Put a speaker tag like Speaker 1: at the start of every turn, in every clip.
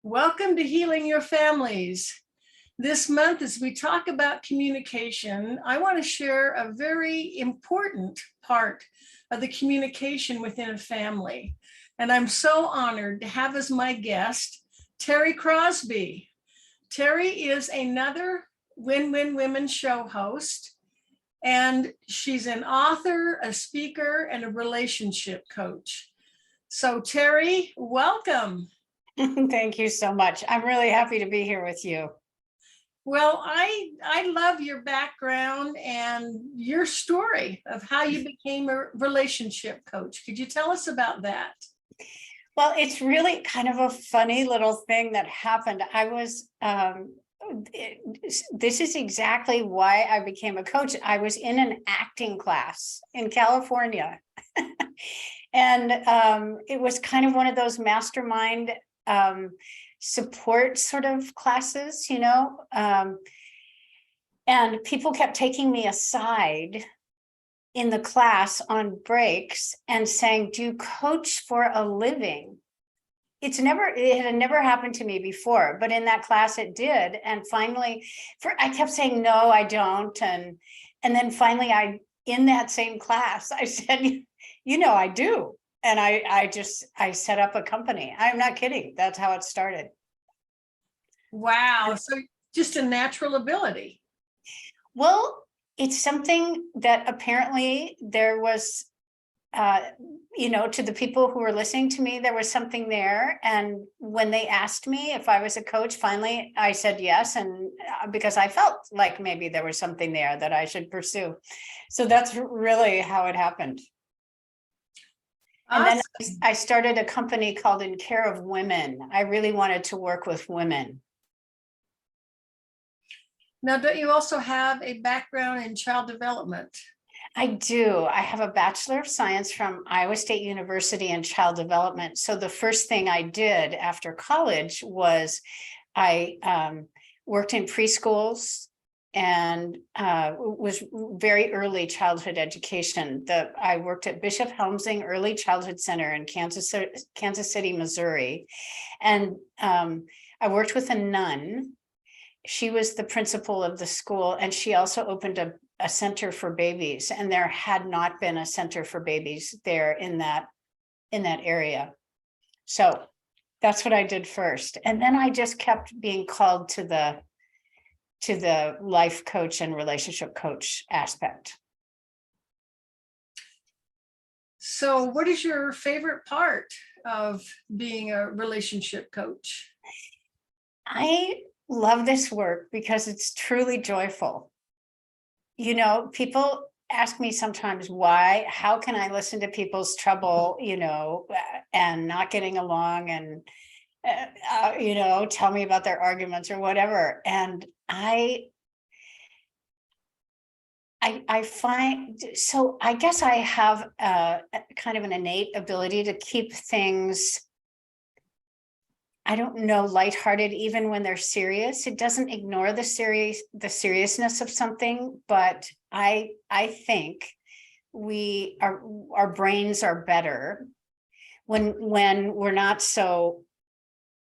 Speaker 1: Welcome to Healing Your Families. This month, as we talk about communication, I want to share a very important part of the communication within a family. And I'm so honored to have as my guest, Terri Crosby. Terri is another Win-Win Women show host, and she's an author, a speaker, and a relationship coach. So Terri, welcome.
Speaker 2: Thank you so much. I'm really happy to be here with you.
Speaker 1: Well, I love your background and your story of how you became a relationship coach. Could you tell us about that?
Speaker 2: Well, it's really kind of a funny little thing that happened. This is exactly why I became a coach. I was in an acting class in California. And it was kind of one of those mastermind support sort of classes, and people kept taking me aside in the class on breaks and saying, "Do you coach for a living?" It had never happened to me before, but in that class it did. And finally, I kept saying, "No, I don't." And then finally in that same class, I said, I do. And I set up a company. I'm not kidding. That's how it started.
Speaker 1: Wow. So just a natural ability.
Speaker 2: Well, it's something that apparently there was, to the people who were listening to me, there was something there. And when they asked me if I was a coach, finally, I said yes. And because I felt like maybe there was something there that I should pursue. So that's really how it happened. And then I started a company called In Care of Women. I really wanted to work with women.
Speaker 1: Now, don't you also have a background in child development?
Speaker 2: I do. I have a Bachelor of Science from Iowa State University in child development. So the first thing I did after college was I worked in preschools and was very early childhood education. I worked at Bishop Helmsing Early Childhood Center in Kansas City, Missouri. And I worked with a nun. She was the principal of the school, and she also opened a center for babies. And there had not been a center for babies there in that area. So that's what I did first. And then I just kept being called to the life coach and relationship coach aspect.
Speaker 1: So what is your favorite part of being a relationship coach?
Speaker 2: I love this work because it's truly joyful. People ask me sometimes how can I listen to people's trouble, and not getting along and, tell me about their arguments or whatever. And I find, so I guess I have a kind of an innate ability to keep things, I don't know, lighthearted, even when they're serious. It doesn't ignore the seriousness of something, but I think our brains are better when we're not so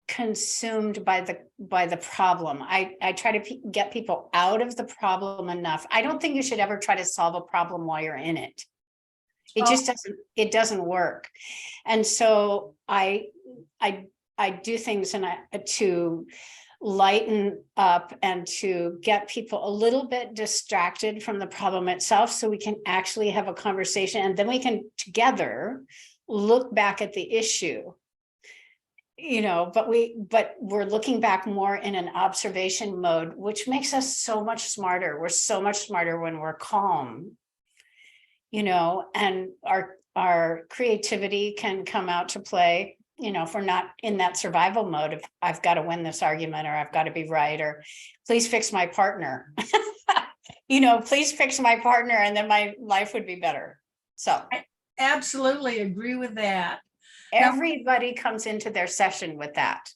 Speaker 2: consumed by the problem. I try to get people out of the problem enough. I don't think you should ever try to solve a problem while you're in it. It doesn't work. And so I do things to lighten up and to get people a little bit distracted from the problem itself, so we can actually have a conversation, and then we can together look back at the issue. But we're looking back more in an observation mode, which makes us so much smarter. We're so much smarter when we're calm, and our creativity can come out to play. If we're not in that survival mode of I've got to win this argument, or I've got to be right, or please fix my partner, please fix my partner, and then my life would be better. So
Speaker 1: I absolutely agree with that.
Speaker 2: Everybody comes into their session with that.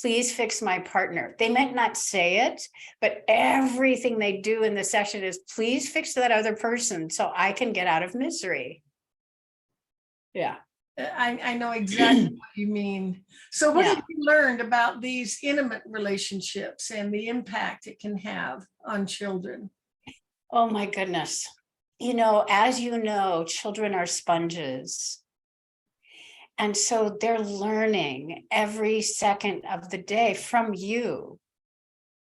Speaker 2: Please fix my partner. They might not say it, but everything they do in the session is please fix that other person so I can get out of misery. Yeah.
Speaker 1: I know exactly what you mean. So what have
Speaker 2: Yeah.
Speaker 1: you learned about these intimate relationships and the impact it can have on children?
Speaker 2: Oh my goodness. As you know, children are sponges. And so they're learning every second of the day from you.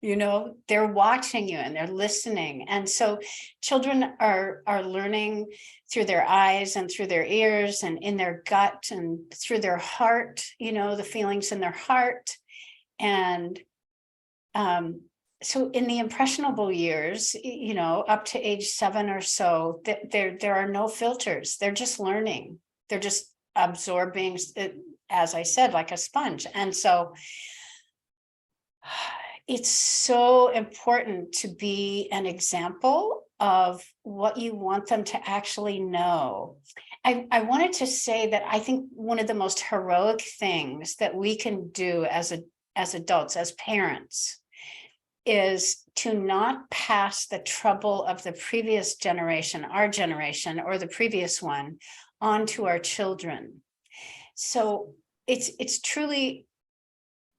Speaker 2: They're watching you and they're listening. And so children are learning through their eyes and through their ears and in their gut and through their heart, the feelings in their heart. And so in the impressionable years, up to age 7 or so, there are no filters. They're just learning. They're just absorbing, as I said, like a sponge. And so it's so important to be an example of what you want them to actually know. I wanted to say that I think one of the most heroic things that we can do as adults, as parents, is to not pass the trouble of the previous generation, our generation, or the previous one, on to our children. So it's truly,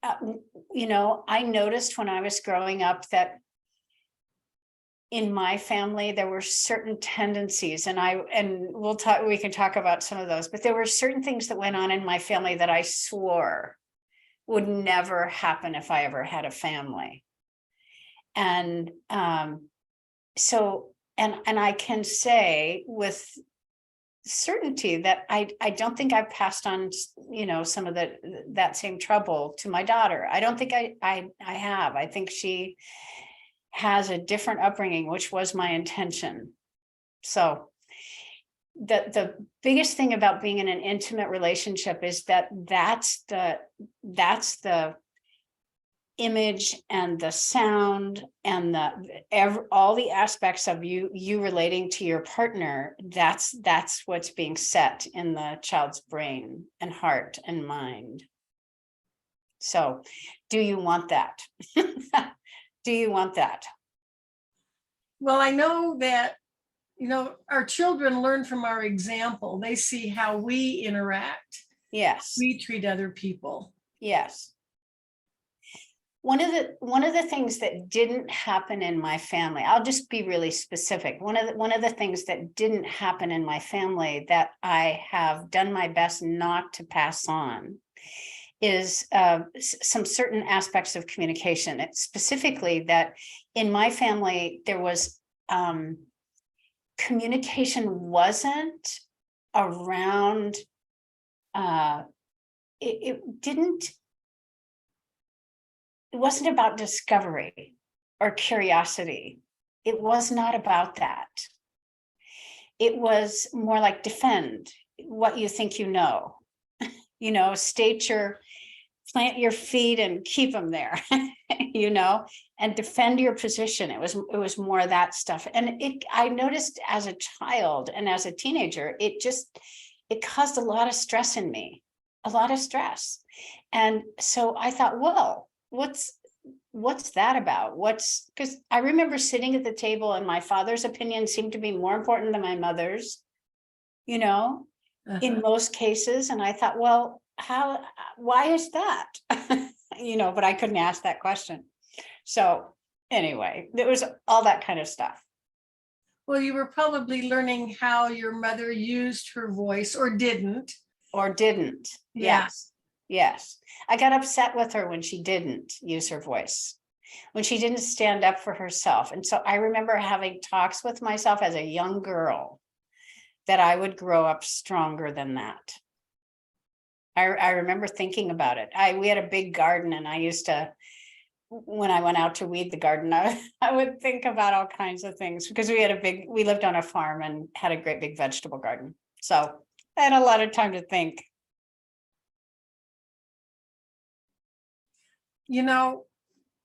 Speaker 2: I noticed when I was growing up that in my family there were certain tendencies, and we can talk about some of those, but there were certain things that went on in my family that I swore would never happen if I ever had a family. And so I can say with certainty that I don't think I've passed on, some of that same trouble to my daughter. I don't think I have. I think she has a different upbringing, which was my intention. So the biggest thing about being in an intimate relationship is that's the image and the sound and all the aspects of you relating to your partner. That's what's being set in the child's brain and heart and mind. So do you want that? Do you want that?
Speaker 1: Well, I know that, our children learn from our example. They see how we interact,
Speaker 2: Yes.
Speaker 1: we treat other people.
Speaker 2: Yes. One of the things that didn't happen in my family, I'll just be really specific. One of the things that didn't happen in my family that I have done my best not to pass on is some certain aspects of communication. It's specifically that in my family, there was communication wasn't around, it wasn't about discovery or curiosity. It was not about that. It was more like defend what you think plant your feet and keep them there, and defend your position. It was more of that stuff. And I noticed as a child and as a teenager, it caused a lot of stress in me, a lot of stress. And so I thought, well, what's that about? Because I remember sitting at the table and my father's opinion seemed to be more important than my mother's, in most cases. And I thought, well, why is that? But I couldn't ask that question. So anyway, there was all that kind of stuff.
Speaker 1: Well, you were probably learning how your mother used her voice or didn't.
Speaker 2: Yeah. Yes. I got upset with her when she didn't use her voice, when she didn't stand up for herself. And so I remember having talks with myself as a young girl that I would grow up stronger than that. I remember thinking about it. We had a big garden, and I used to, when I went out to weed the garden, I would think about all kinds of things, because we lived on a farm and had a great big vegetable garden. So I had a lot of time to think.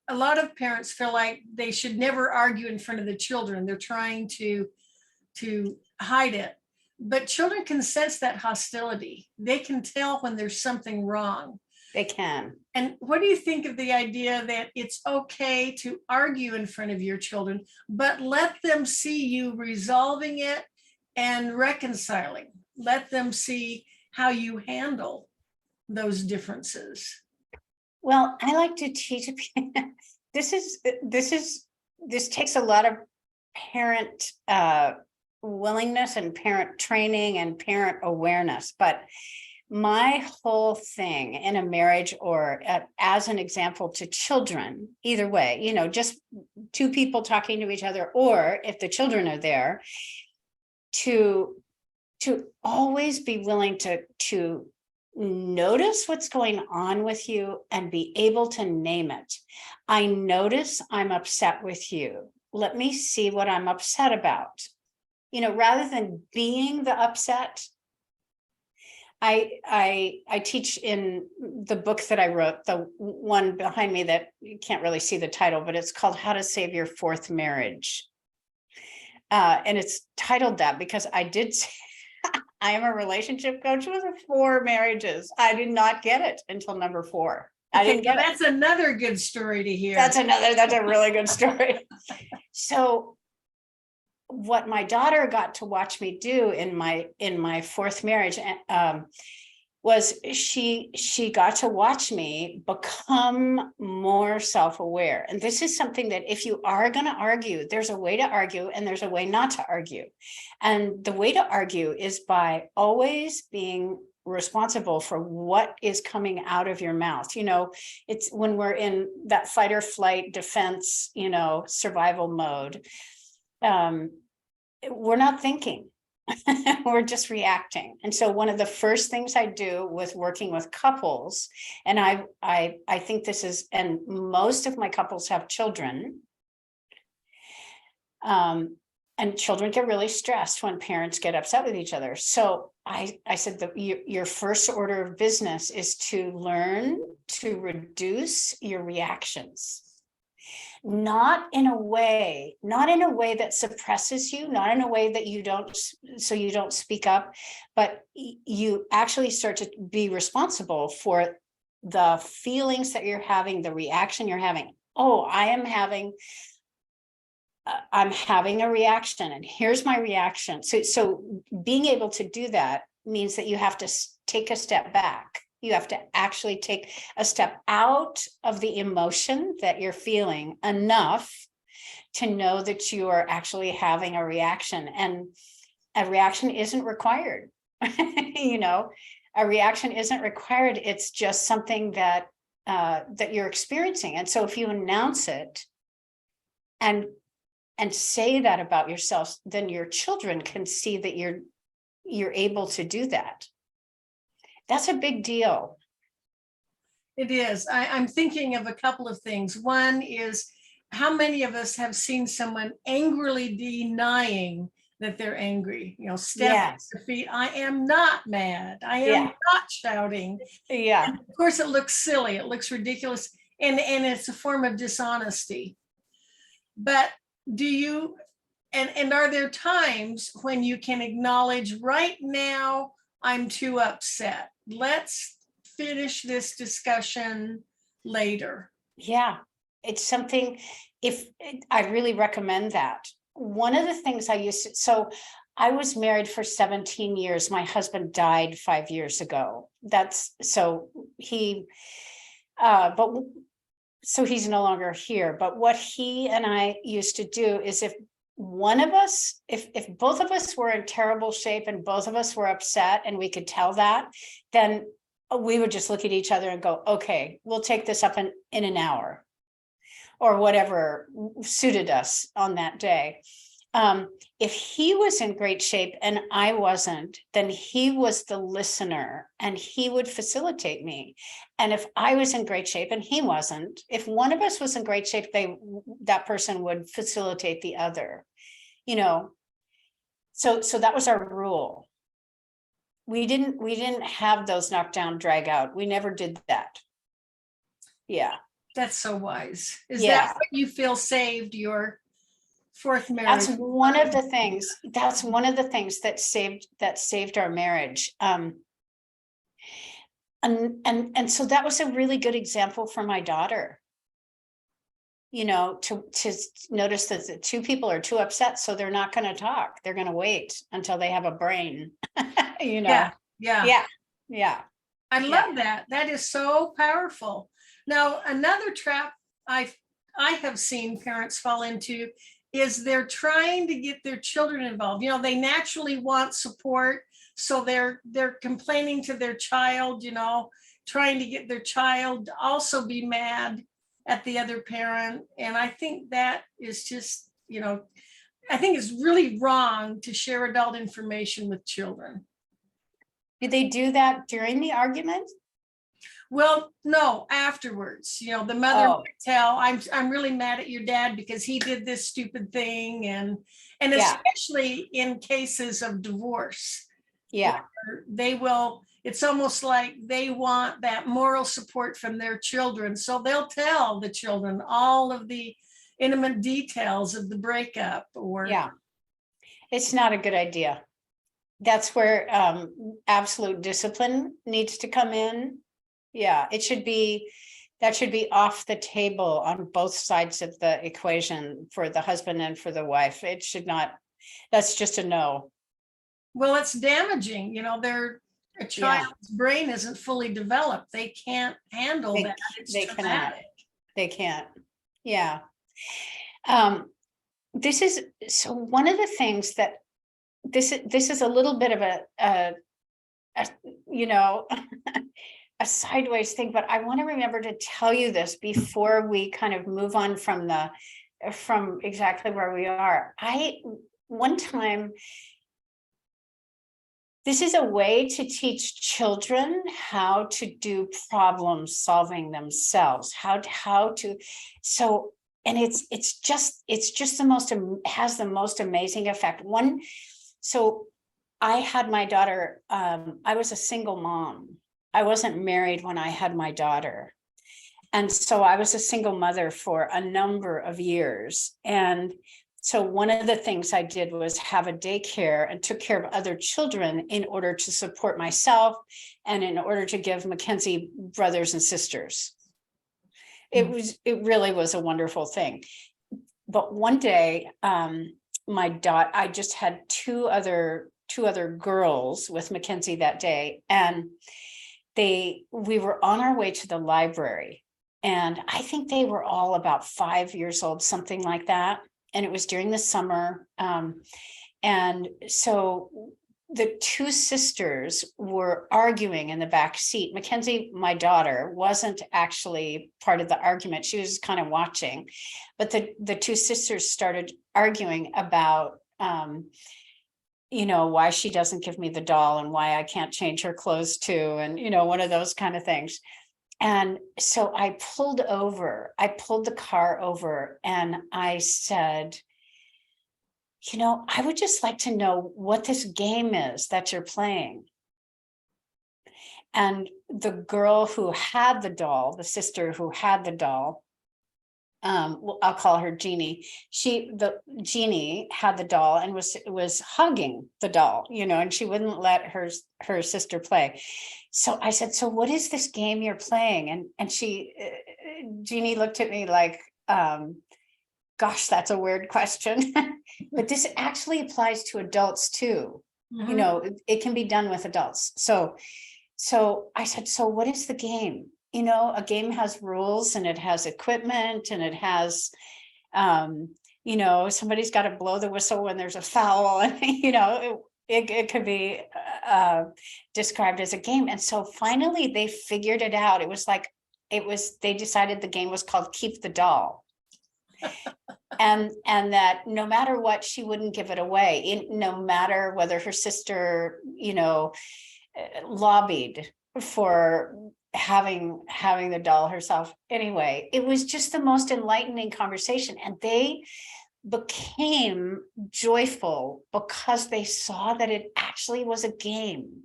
Speaker 1: A lot of parents feel like they should never argue in front of the children. They're trying to hide it. But children can sense that hostility. They can tell when there's something wrong.
Speaker 2: They can.
Speaker 1: And what do you think of the idea that it's okay to argue in front of your children, but let them see you resolving it and reconciling? Let them see how you handle those differences?
Speaker 2: Well, I like to teach this takes a lot of parent willingness and parent training and parent awareness, but my whole thing in a marriage or as an example to children, either way, just two people talking to each other, or if the children are there, to always be willing to notice what's going on with you and be able to name it. I notice I'm upset with you. Let me see what I'm upset about. Rather than being the upset. I teach in the book that I wrote, the one behind me that you can't really see the title, but it's called How to Save Your Fourth Marriage. And it's titled that because I am a relationship coach with 4 marriages. I did not get it until number 4. I didn't get it.
Speaker 1: That's another good story to hear.
Speaker 2: That's a really good story. So what my daughter got to watch me do in my 4th marriage was she got to watch me become more self-aware. And this is something that if you are going to argue, there's a way to argue and there's a way not to argue. And the way to argue is by always being responsible for what is coming out of your mouth. It's when we're in that fight or flight defense, survival mode. We're not thinking. We're just reacting. And so one of the first things I do with working with couples, and I think this is, and most of my couples have children, and children get really stressed when parents get upset with each other. So I said that your first order of business is to learn to reduce your reactions. Not in a way that suppresses you, not in a way that you don't speak up, but you actually start to be responsible for the feelings that you're having, the reaction you're having. Oh, I'm having a reaction, and here's my reaction. So being able to do that means that you have to take a step back. You have to actually take a step out of the emotion that you're feeling enough to know that you are actually having a reaction, and a reaction isn't required. A reaction isn't required. It's just something that you're experiencing. And so if you announce it and say that about yourself, then your children can see that you're able to do that. That's a big deal.
Speaker 1: It is. I'm thinking of a couple of things. One is, how many of us have seen someone angrily denying that they're angry? Stamp their feet. I am not mad. I am not shouting.
Speaker 2: Yeah.
Speaker 1: And of course, it looks silly. It looks ridiculous. And it's a form of dishonesty. But and are there times when you can acknowledge, right now, I'm too upset. Let's finish this discussion later.
Speaker 2: Yeah, it's something, I really recommend that. One of the things so I was married for 17 years. My husband died 5 years ago. So he's no longer here. But what he and I used to do is, if both of us were in terrible shape and both of us were upset and we could tell that, then we would just look at each other and go, okay, we'll take this up in an hour, or whatever suited us on that day. If he was in great shape and I wasn't, then he was the listener and he would facilitate me. And if I was in great shape and he wasn't, if one of us was in great shape, that person would facilitate the other, So that was our rule. We didn't have those knockdown drag out. We never did that. Yeah.
Speaker 1: That's so wise. Is that what you feel saved your 4th marriage?
Speaker 2: That's one of the things. That's one of the things that saved our marriage. And so that was a really good example for my daughter. To notice that the 2 people are too upset, so they're not going to talk. They're going to wait until they have a brain.
Speaker 1: Yeah.
Speaker 2: Yeah.
Speaker 1: I
Speaker 2: Yeah.
Speaker 1: love that. That is so powerful. Now, another trap I have seen parents fall into is they're trying to get their children involved. You know, they naturally want support, so they're complaining to their child, you know, trying to get their child to also be mad at the other parent. And I think that is just, you know, I think it's really wrong to share adult information with children.
Speaker 2: Do they do that during the argument?
Speaker 1: Well, no, afterwards, you know, the mother
Speaker 2: Oh,
Speaker 1: might tell, I'm really mad at your dad because he did this stupid thing, and
Speaker 2: yeah,
Speaker 1: especially in cases of divorce,
Speaker 2: yeah,
Speaker 1: they will, it's almost like they want that moral support from their children. So they'll tell the children all of the intimate details of the breakup or
Speaker 2: yeah. It's not a good idea. That's where absolute discipline needs to come in. Yeah, that should be off the table on both sides of the equation for the husband and for the wife. It should not, that's just a no.
Speaker 1: well, it's damaging, you know, a
Speaker 2: Yeah,
Speaker 1: child's brain isn't fully developed. They can't handle
Speaker 2: they,
Speaker 1: that. It's
Speaker 2: they cannot,
Speaker 1: traumatic.
Speaker 2: they can't. Yeah. This is, so one of the things that this is a little bit of a you know, a sideways thing, but I want to remember to tell you this before we kind of move on from exactly where we are. One time, this is a way to teach children how to do problem solving themselves, how to, so, and it's just the most, has the most amazing effect. So I had my daughter, I was a single mom. I wasn't married when I had my daughter. And so I was a single mother for a number of years. And so one of the things I did was have a daycare and took care of other children in order to support myself and in order to give Mackenzie brothers and sisters. It really was a wonderful thing. But one day, I just had two other girls with Mackenzie that day, and we were on our way to the library, and I think they were all about 5 years old, something like that. And it was during the summer. And so the two sisters were arguing in the back seat. Mackenzie, my daughter, wasn't actually part of the argument. She was kind of watching, but the two sisters started arguing about, you know, why she doesn't give me the doll and why I can't change her clothes too. And, you know, one of those kind of things. And so I pulled the car over and I said, you know, I would just like to know what this game is that you're playing. And the girl who had the doll, the sister who had the doll, well, I'll call her Jeannie. Jeannie had the doll and was hugging the doll, you know, and she wouldn't let her sister play. So I said, "So what is this game you're playing?" And Jeannie looked at me like, "Gosh, that's a weird question." But this actually applies to adults too.
Speaker 1: Mhm.
Speaker 2: You know, it can be done with adults. So I said, "So what is the game?" You know, a game has rules and it has equipment and it has, you know, somebody's got to blow the whistle when there's a foul, and you know, it could be described as a game. And so finally they figured it out. They decided the game was called Keep the Doll. And that no matter what, she wouldn't give it away, no matter whether her sister, you know, lobbied for having the doll herself. Anyway, it was just the most enlightening conversation, and they became joyful because they saw that it actually was a game.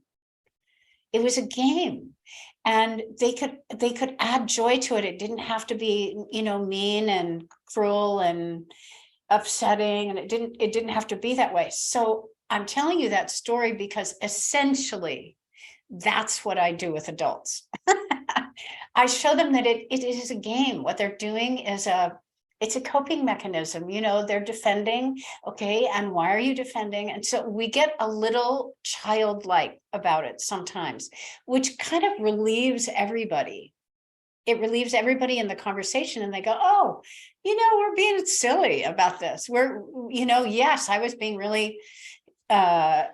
Speaker 2: It was a game, and they could add joy to it. It didn't have to be, you know, mean and cruel and upsetting, and it didn't have to be that way. So I'm telling you that story because essentially that's what I do with adults. I show them that it is a game. What they're doing is a it's a coping mechanism. They're defending. Okay, and why are you defending? And so we get a little childlike about it sometimes, which kind of relieves everybody. It relieves everybody in the conversation, and they go, oh, we're being silly about this. Yes, I was being really, uh,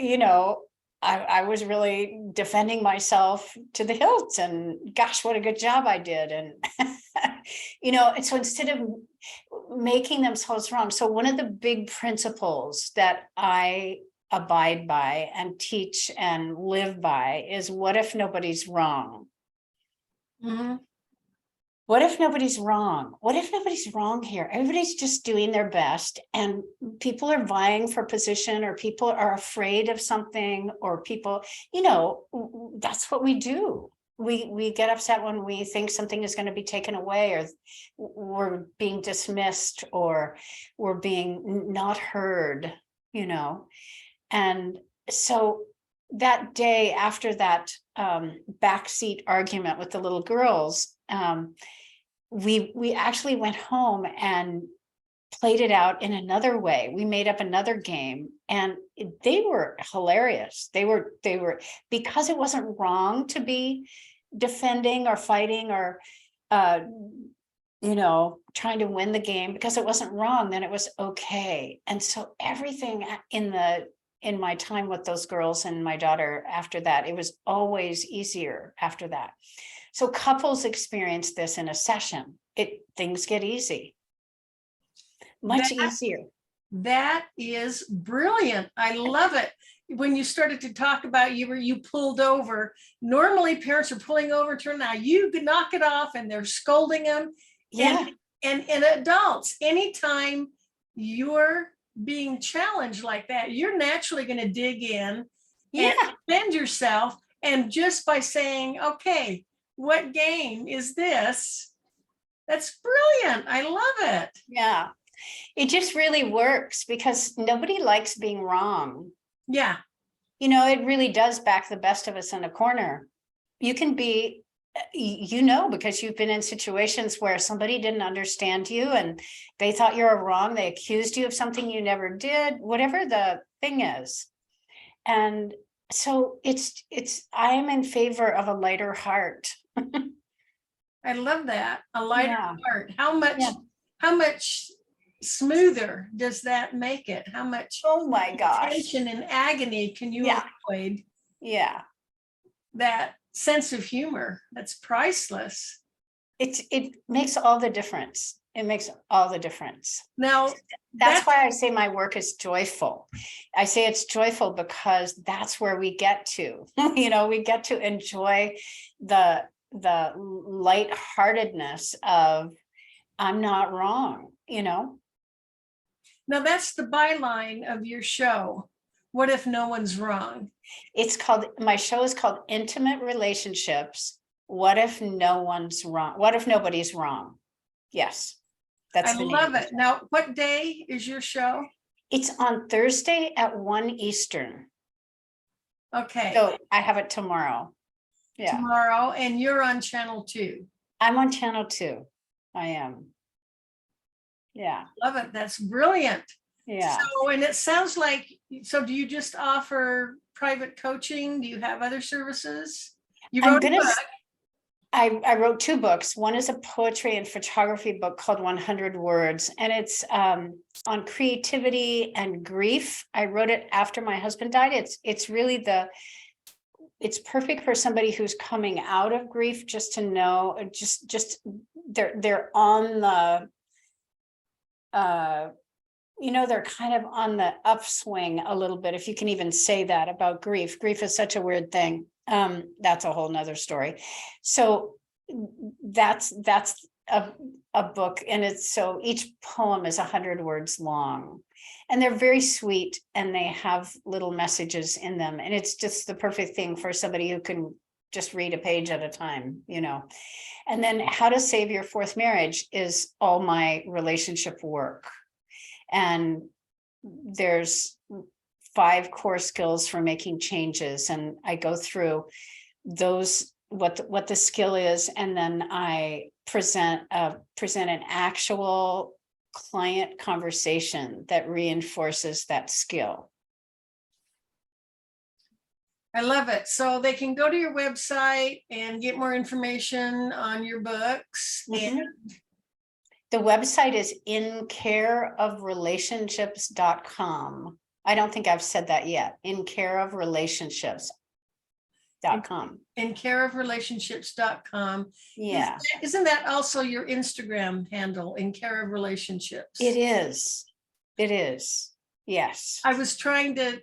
Speaker 2: you know, I was really defending myself to the hilt, and gosh, what a good job I did. And, and so instead of making themselves wrong. So one of the big principles that I abide by and teach and live by is, what if nobody's wrong?
Speaker 1: Mm-hmm.
Speaker 2: What if nobody's wrong? What if nobody's wrong here? Everybody's just doing their best, and people are vying for position, or people are afraid of something, or people, that's what we do. We get upset when we think something is going to be taken away, or we're being dismissed, or we're being not heard, And so that day after that backseat argument with the little girls, we actually went home and played it out in another way. We made up another game, and they were hilarious. They were because it wasn't wrong to be defending or fighting or trying to win the game, because it wasn't wrong, then it was okay. And so everything in my time with those girls and my daughter after that, it was always easier after that. So couples experience this in a session. Things get easy. Much easier.
Speaker 1: That is brilliant. I love it. When you started to talk about you pulled over, normally parents are pulling over, now you could knock it off, and they're scolding them.
Speaker 2: Yeah.
Speaker 1: And adults, anytime you're being challenged like that, you're naturally going to dig in and defend yourself. And just by saying, okay, what game is this? That's brilliant. I love it.
Speaker 2: Yeah. It just really works, because nobody likes being wrong.
Speaker 1: Yeah.
Speaker 2: It really does back the best of us in a corner. You can be, because you've been in situations where somebody didn't understand you, and they thought you were wrong. They accused you of something you never did, whatever the thing is. And so I am in favor of a lighter heart.
Speaker 1: I love that. A lighter heart. How much smoother does that make it? How much
Speaker 2: oh my gosh
Speaker 1: tension and agony can you avoid?
Speaker 2: Yeah.
Speaker 1: That sense of humor, that's priceless.
Speaker 2: It makes all the difference. It makes all the difference.
Speaker 1: Now,
Speaker 2: that's why I say my work is joyful. I say it's joyful because that's where we get to, we get to enjoy the lightheartedness of, I'm not wrong, Now
Speaker 1: that's the byline of your show. What if no one's wrong?
Speaker 2: My show is called Intimate Relationships. What if no one's wrong? What if nobody's wrong? Yes.
Speaker 1: I love it. Now, what day is your show?
Speaker 2: It's on Thursday at 1 Eastern.
Speaker 1: Okay.
Speaker 2: So I have it tomorrow. Yeah.
Speaker 1: Tomorrow, and you're on channel 2.
Speaker 2: I'm on channel 2. I am. Yeah.
Speaker 1: Love it. That's brilliant.
Speaker 2: Yeah.
Speaker 1: So, and it sounds like, do you just offer private coaching? Do you have other services? You wrote a book.
Speaker 2: I wrote 2 books. One is a poetry and photography book called 100 Words, and it's on creativity and grief. I wrote it after my husband died. It's really it's perfect for somebody who's coming out of grief, just to know, they're on the, they're kind of on the upswing a little bit, if you can even say that about grief. Grief is such a weird thing. That's a whole nother story. So that's a book, and so each poem is 100 words long, and they're very sweet, and they have little messages in them, and it's just the perfect thing for somebody who can just read a page at a time, And then How to Save Your Fourth Marriage is all my relationship work, and there's 5 core skills for making changes, and I go through those, what the skill is, and then I present an actual client conversation that reinforces that skill.
Speaker 1: I love it. So they can go to your website and get more information on your books.
Speaker 2: Mhm.
Speaker 1: And
Speaker 2: The website is incareofrelationships.com. I don't think I've said that yet. Incareofrelationships.com.
Speaker 1: incareofrelationships.com.
Speaker 2: Yeah,
Speaker 1: Isn't that also your Instagram handle, In Care of Relationships?
Speaker 2: it is. It is. Yes.
Speaker 1: I was trying to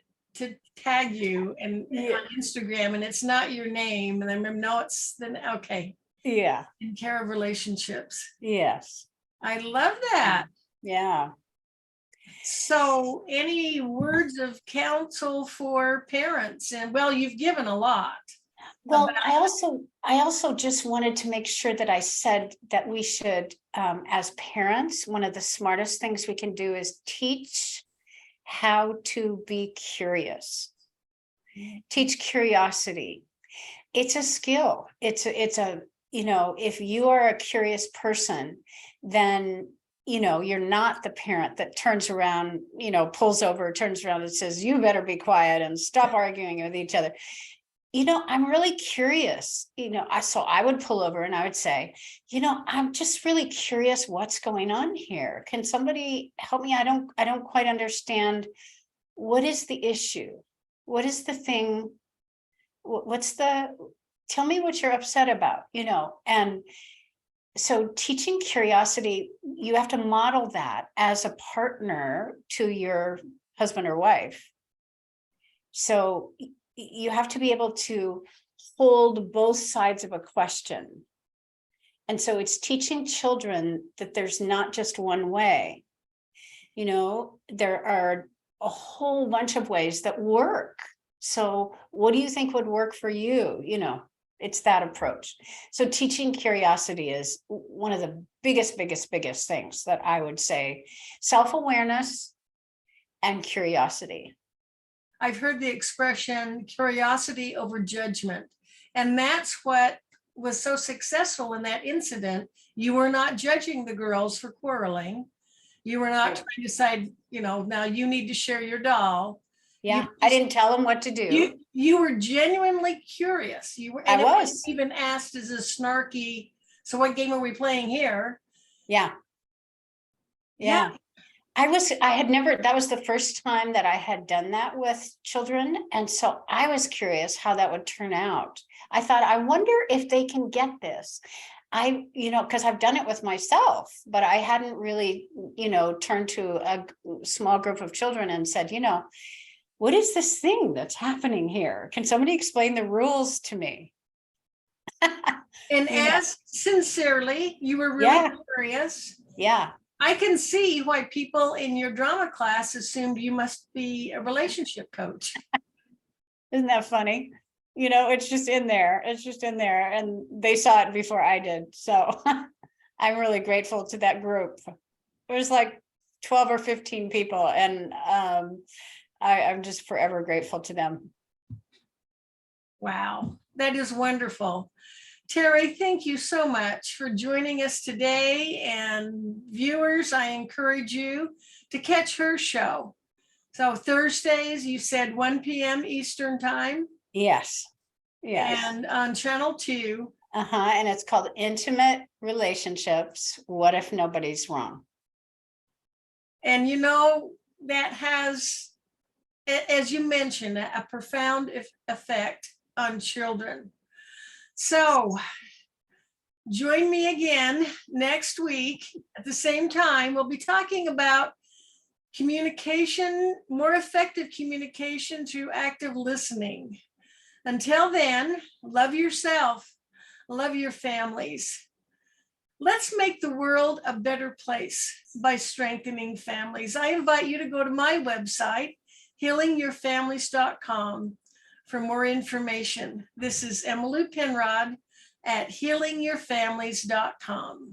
Speaker 1: tag you and
Speaker 2: Yeah.
Speaker 1: on Instagram, and it's not your name. And I remember, no, it's then okay.
Speaker 2: Yeah.
Speaker 1: In Care of Relationships.
Speaker 2: Yes.
Speaker 1: I love that.
Speaker 2: Yeah.
Speaker 1: So, any words of counsel for parents? And well, you've given a lot.
Speaker 2: Well, I also just wanted to make sure that I said that we should, as parents, one of the smartest things we can do is teach how to be curious. Teach curiosity. It's a skill. It's a, if you are a curious person, then, you're not the parent that turns around, pulls over, turns around and says, you better be quiet and stop arguing with each other. I'm really curious, so I would pull over and I would say, I'm just really curious what's going on here. Can somebody help me? I don't quite understand. What is the issue? What is the thing? Tell me what you're upset about, and so teaching curiosity, you have to model that as a partner to your husband or wife. So you have to be able to hold both sides of a question. And so it's teaching children that there's not just one way. There are a whole bunch of ways that work. So what do you think would work for you? It's that approach. So teaching curiosity is one of the biggest things that I would say. Self-awareness and curiosity.
Speaker 1: I've heard the expression curiosity over judgment. And that's what was so successful in that incident. You were not judging the girls for quarreling. You were not trying to decide, now you need to share your doll.
Speaker 2: Yeah, I didn't tell them what to do.
Speaker 1: You were genuinely curious.
Speaker 2: I was
Speaker 1: even asked as a snarky, so what game are we playing here?
Speaker 2: Yeah. That was the first time that I had done that with children. And so I was curious how that would turn out. I thought, I wonder if they can get this. Because I've done it with myself, but I hadn't really, turned to a small group of children and said, what is this thing that's happening here? Can somebody explain the rules to me?
Speaker 1: And ask sincerely. You were really curious.
Speaker 2: Yeah.
Speaker 1: I can see why people in your drama class assumed you must be a relationship coach.
Speaker 2: Isn't that funny? It's just in there. And they saw it before I did. So I'm really grateful to that group. It was like 12 or 15 people. And I'm just forever grateful to them.
Speaker 1: Wow, that is wonderful. Terri, thank you so much for joining us today. And viewers, I encourage you to catch her show. So Thursdays, you said 1 p.m. Eastern time?
Speaker 2: Yes. Yes.
Speaker 1: And on channel 2.
Speaker 2: And it's called Intimate Relationships. What if nobody's wrong?
Speaker 1: And that has, as you mentioned, a profound effect on children. So join me again next week at the same time. We'll be talking about communication, more effective communication through active listening. Until then, love yourself, love your families. Let's make the world a better place by strengthening families. I invite you to go to my website, healingyourfamilies.com, for more information. This is Emily Penrod at healingyourfamilies.com.